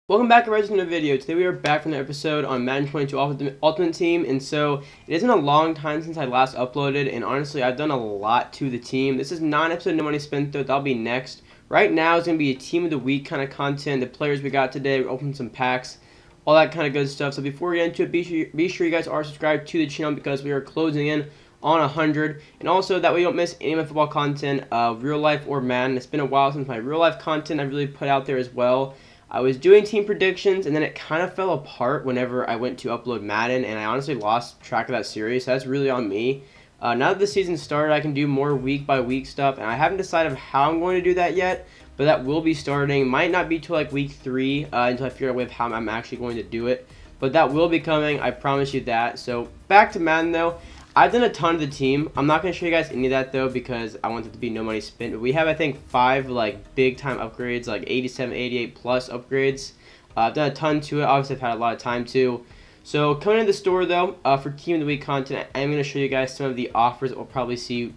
Welcome back to another video. Today we are back from the episode on Madden 22 Ultimate Team, and so it isn't a long time since I last uploaded, and honestly I've done a lot to the team. This is not an episode of No Money Spent though, that'll be next. Right now it's going to be a Team of the Week kind of content, the players we got today, we opened some packs, all that kind of good stuff. So before we get into it, be sure you guys are subscribed to the channel because we are closing in on 100, and also that way you don't miss any of my football content, real life or Madden. It's been a while since my real life content I really put out there as well. I was doing team predictions, and then it kind of fell apart whenever I went to upload Madden, and I honestly lost track of that series, so that's really on me. Now that the season started, I can do more week-by-week stuff, and I haven't decided how I'm going to do that yet, but that will be starting. Might not be till like week 3 until I figure out with how I'm actually going to do it, but that will be coming, I promise you that. So back to Madden though. I've done a ton of the team. I'm not going to show you guys any of that though because I want it to be no money spent. But we have I think 5 like big time upgrades, like 87, 88 plus upgrades. I've done a ton to it. Obviously I've had a lot of time too. So coming to the store though, for Team of the Week content, I'm going to show you guys some of the offers that we'll probably see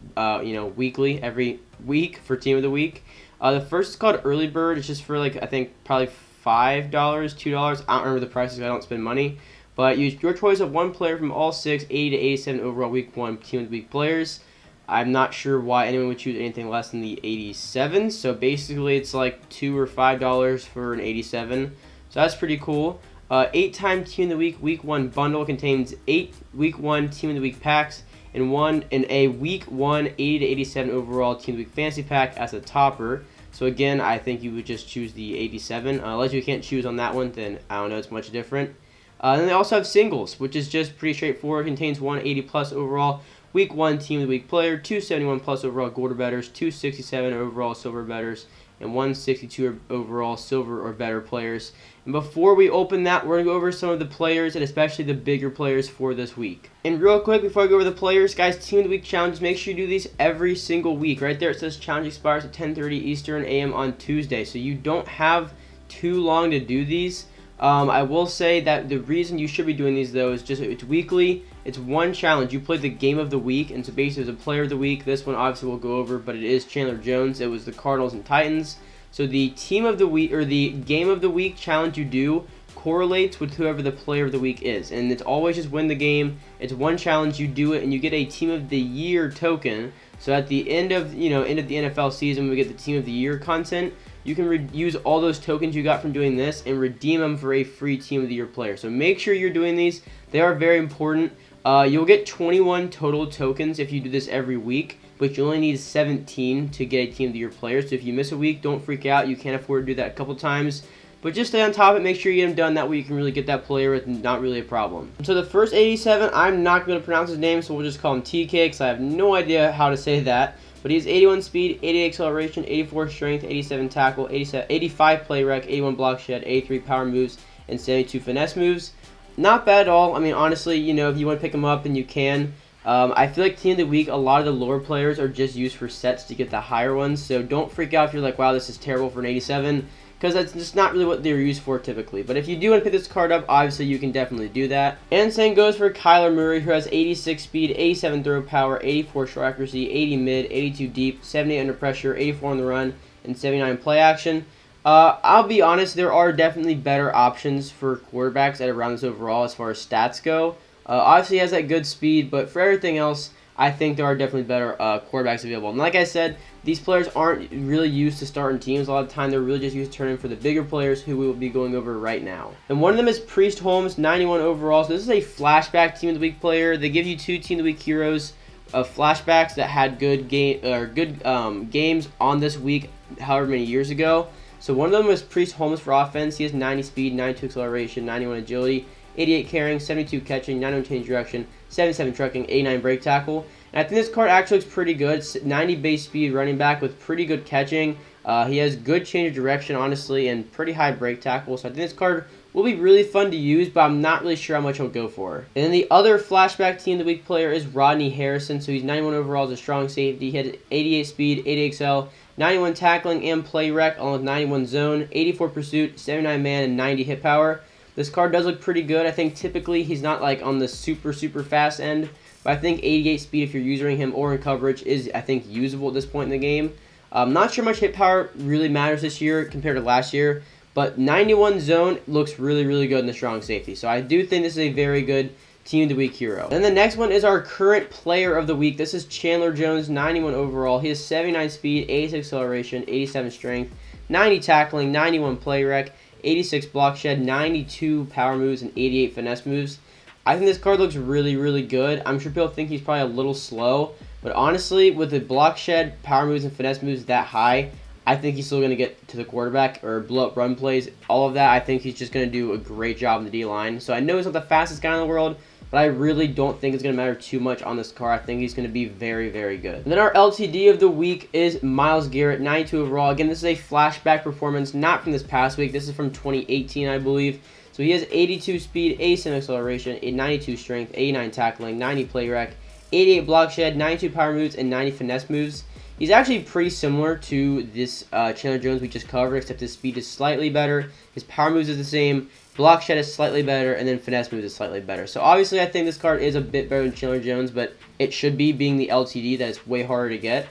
weekly, every week for Team of the Week. The first is called Early Bird. It's just for like I think probably $5, $2. I don't remember the prices. I don't spend money. But use your choice of one player from all 6, 80 to 87 overall Week 1 Team of the Week players. I'm not sure why anyone would choose anything less than the 87. So basically it's like $2 or $5 for an 87. So that's pretty cool. 8-time Team of the Week Week 1 bundle contains 8 Week 1 Team of the Week packs and a Week 1 80 to 87 overall Team of the Week fantasy pack as a topper. So again, I think you would just choose the 87. Unless you can't choose on that one, then I don't know, it's much different. Then they also have singles, which is just pretty straightforward. It contains 180 plus overall Week 1 Team of the Week player, 271 plus overall gold or betters, 267 overall silver betters, and 162 overall silver or better players. And before we open that, we're going to go over some of the players and especially the bigger players for this week. And real quick, before I go over the players, guys, Team of the Week challenges, make sure you do these every single week. Right there it says challenge expires at 10:30 Eastern AM on Tuesday, so you don't have too long to do these. I will say that the reason you should be doing these though is just it's weekly. It's one challenge. You play the game of the week, and so basically it's a player of the week. This one obviously we'll go over, but it is Chandler Jones. It was the Cardinals and Titans. So the team of the week or the game of the week challenge you do correlates with whoever the player of the week is, and it's always just win the game. It's one challenge, you do it, and you get a team of the year token. So at the end of the NFL season, we get the team of the year content. You can use all those tokens you got from doing this and redeem them for a free Team of the Year player. So make sure you're doing these. They are very important. You'll get 21 total tokens if you do this every week, but you only need 17 to get a Team of the Year player. So if you miss a week, don't freak out. You can't afford to do that a couple times. But just stay on top of it. Make sure you get them done. That way you can really get that player with not really a problem. So the first 87, I'm not going to pronounce his name, so we'll just call him TK because I have no idea how to say that. But he has 81 speed, 88 acceleration, 84 strength, 87 tackle, 85 play rec, 81 block shed, 83 power moves, and 72 finesse moves. Not bad at all. I mean, honestly, if you want to pick him up, then you can. I feel like Team of the Week, a lot of the lower players are just used for sets to get the higher ones. So don't freak out if you're like, wow, this is terrible for an 87. Because that's just not really what they're used for typically. But if you do want to pick this card up, obviously you can definitely do that. And same goes for Kyler Murray, who has 86 speed, 87 throw power, 84 short accuracy, 80 mid, 82 deep, 78 under pressure, 84 on the run, and 79 play action. I'll be honest, there are definitely better options for quarterbacks at around this overall as far as stats go. Obviously he has that good speed, but for everything else, I think there are definitely better quarterbacks available. And like I said, these players aren't really used to starting teams. A lot of the time, they're really just used to turning for the bigger players who we will be going over right now. And one of them is Priest Holmes, 91 overall. So this is a flashback Team of the Week player. They give you 2 Team of the Week heroes of flashbacks that had good games on this week, however many years ago. So one of them was Priest Holmes for offense. He has 90 speed, 92 acceleration, 91 agility, 88 carrying, 72 catching, 91 change direction, 77 trucking, 89 break tackle. And I think this card actually looks pretty good. It's 90 base speed running back with pretty good catching. He has good change of direction, honestly, and pretty high break tackle. So I think this card will be really fun to use, but I'm not really sure how much he'll go for. And then the other flashback Team of the Week player is Rodney Harrison. So he's 91 overall as a strong safety. He had 88 speed, 88 XL, 91 tackling and play rec, along with 91 zone, 84 pursuit, 79 man, and 90 hit power. This card does look pretty good. I think typically he's not like on the super fast end, but I think 88 speed if you're using him or in coverage is, I think, usable at this point in the game. Not sure much hit power really matters this year compared to last year, But 91 zone looks really, really good in the strong safety. So I do think this is a very good Team of the Week hero. Then the next one is our current player of the week. This is Chandler Jones, 91 overall. He has 79 speed, 86 acceleration, 87 strength, 90 tackling, 91 play rec, 86 block shed, 92 power moves, and 88 finesse moves. I think this card looks really, really good. I'm sure people think he's probably a little slow, but honestly, with the block shed, power moves, and finesse moves that high, I think he's still going to get to the quarterback or blow up run plays, all of that. I think he's just going to do a great job in the D-line. So I know he's not the fastest guy in the world, but I really don't think it's going to matter too much on this card. I think he's going to be very, very good. And then our LTD of the week is Myles Garrett, 92 overall. Again, this is a flashback performance, not from this past week. This is from 2018, I believe. So he has 82 speed, 87 acceleration, 92 strength, 89 tackling, 90 play rec, 88 block shed, 92 power moves, and 90 finesse moves. He's actually pretty similar to this Chandler Jones we just covered, except his speed is slightly better. His power moves is the same. Block shed is slightly better, and then finesse moves is slightly better. So obviously I think this card is a bit better than Chandler Jones, but it should be, being the LTD, that is way harder to get.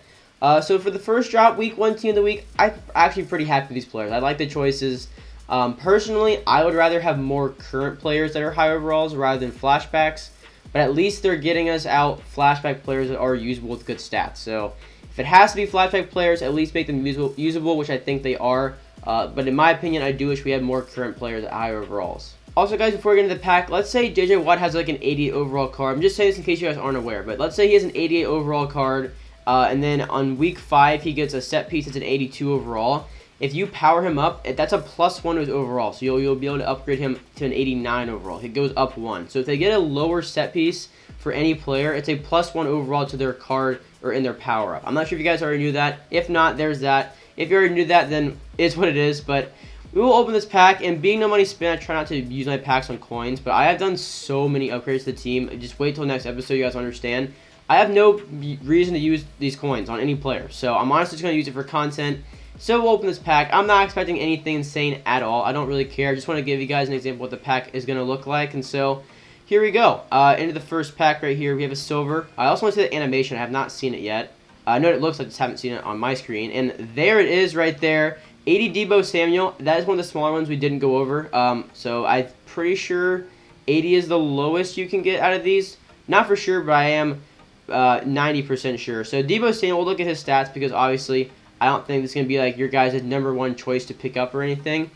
So for the first drop, week 1 team of the week, I'm actually pretty happy with these players. I like the choices. Personally, I would rather have more current players that are high overalls rather than flashbacks, but at least they're getting us out flashback players that are usable with good stats. So if it has to be flashback players, at least make them usable, which I think they are. But in my opinion, I do wish we had more current players at higher overalls. Also, guys, before we get into the pack, let's say J.J. Watt has like an 88 overall card. I'm just saying this in case you guys aren't aware, but let's say he has an 88 overall card, and then on week 5 he gets a set piece that's an 82 overall. If you power him up, that's a +1 to his overall, so you'll be able to upgrade him to an 89 overall. It goes up 1. So if they get a lower set piece for any player, it's a +1 overall to their card or in their power up. I'm not sure if you guys already knew that. If not, there's that. If you already knew that, then it's what it is. But we will open this pack, and being no money spin, I try not to use my packs on coins, but I have done so many upgrades to the team. Just wait till next episode, you guys understand. I have no reason to use these coins on any player, so I'm honestly just going to use it for content. So we'll open this pack. I'm not expecting anything insane at all. I don't really care. I just want to give you guys an example of what the pack is going to look like. And so here we go. Into the first pack right here, we have a silver. I also want to see the animation. I have not seen it yet. I know what it looks like, just haven't seen it on my screen. And there it is right there. 80 Deebo Samuel. That is one of the smaller ones we didn't go over. So I'm pretty sure 80 is the lowest you can get out of these. Not for sure, but I am 90% sure. So Deebo Samuel, we'll look at his stats because obviously I don't think this is going to be like your guys' #1 choice to pick up or anything.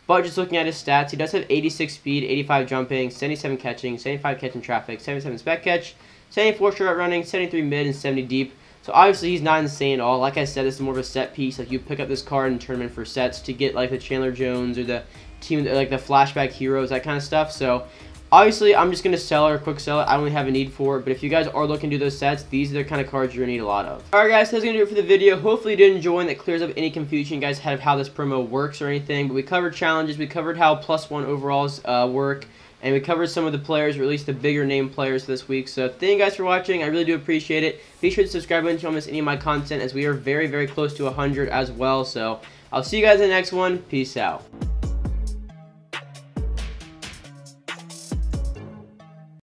But just looking at his stats, he does have 86 speed, 85 jumping, 77 catching, 75 catching traffic, 77 spec catch, 74 short route running, 73 mid, and 70 deep. So obviously he's not insane at all. Like I said, this is more of a set piece. Like you pick up this card in tournament for sets to get like the Chandler Jones or the team, like the flashback heroes, that kind of stuff. So obviously I'm just going to sell it or quick sell it. I don't really have a need for it. But if you guys are looking to do those sets, these are the kind of cards you're going to need a lot of. Alright guys, so that's going to do it for the video. Hopefully you did enjoy and that clears up any confusion you guys had of how this promo works or anything. But we covered challenges. We covered how +1 overalls work. And we covered some of the players, or at least the bigger name players this week. So thank you guys for watching. I really do appreciate it. Be sure to subscribe so you don't miss any of my content, as we are very, very close to 100 as well. So I'll see you guys in the next one. Peace out.